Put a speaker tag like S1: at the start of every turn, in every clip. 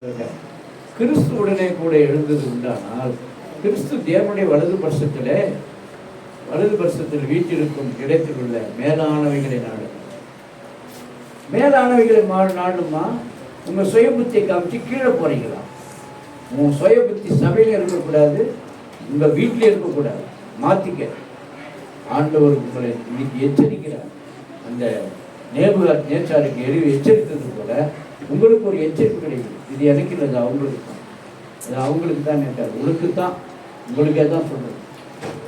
S1: கிறிஸ்துவுடனே கூட எழுந்தது உண்டானால் கிறிஸ்து தேவனுடைய வலது பரிசுத்தில் வீட்டிற்கும் இடத்தில் உள்ள மேலானவைகளை நாடு. மேலானவைகளை நாடுமா? உங்க சுய புத்தியை காமிச்சு கீழே போறீங்களா? உங்க சுய புத்தி சபையில இருக்கக்கூடாது, உங்க வீட்டில இருக்கக்கூடாது. மாத்திக்க. ஆண்டவர் உங்களை இன்னைக்கு எச்சரிக்கிறார். அந்த நேச்சாருக்கு எச்சரித்தது போல உங்களுக்கு ஒரு எச்சரிப்பு கிடைக்கும். இது எனக்கு இல்லை, அது அவங்களுக்கு தான். அது அவங்களுக்கு தான் நேற்றார், உங்களுக்கு தான், உங்களுக்கே தான் சொல்றது.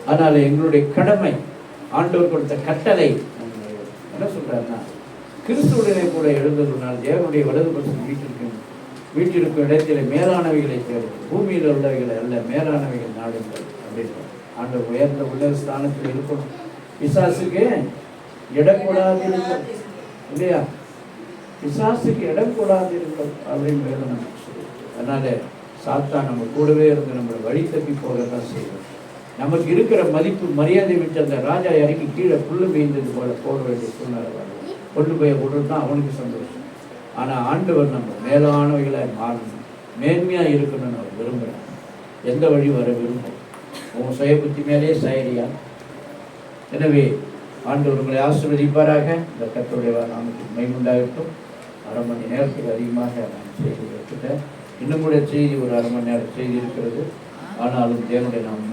S1: அதனால எங்களுடைய கடமை, ஆண்டவர் கொடுத்த கட்டளை என்ன சொல்றாருன்னா, கிறிஸ்துவுடனே கூட எழுந்ததுனால் தேவனுடைய வலது பரிசுத்தில் வீட்டிற்கும் இடத்திலே மேலானவைகளை தேடும், பூமியில் உள்ளவைகளை அல்ல மேலானவைகள் நாடுங்கள் அப்படின்றார். ஆண்டவர் உயர்ந்த உள்ள ஸ்தானத்தில் இருக்கணும். பிசாசுக்கு இடக்கூடாதிருங்கள் இல்லையா? பிசாசுக்கு இடம் கூடாதிருங்கள் அப்படின்னு வேணும். அதனால சாத்தான் நம்ம கூடவே இருந்து நம்மளை வழி தப்பி போகத்தான் செய்வோம். நமக்கு இருக்கிற மதிப்பு மரியாதை விட்டு அந்த ராஜா இறக்கி கீழே புல்லு மேய்ந்தது போல போட வேண்டிய சூழ்நிலை கொண்டு போய் விடுறது தான் அவனுக்கு சந்தோஷம். ஆனால் ஆண்டவர் நம்ம மேலானவைகளாக மாறணும், மேன்மையாக இருக்கணும்னு அவர் விரும்புகிறார். எந்த வழி வர விரும்பும்? உங்கள் சுய புத்தி மேலே சாயறியா? எனவே ஆண்டவர் உங்களை ஆசீர்வதிப்பாராக. இந்த கர்த்தருடைய நாமத்துக்கு மகிமையுண்டாகட்டும். அரை மணி நேரத்துக்கு அதிகமாக நான் செய்தி எடுத்துட்டேன். இன்னும் கூட செய்தி ஒரு அரை மணி நேரம் செய்தி இருக்கிறது. ஆனாலும் தேவனுடைய நாம்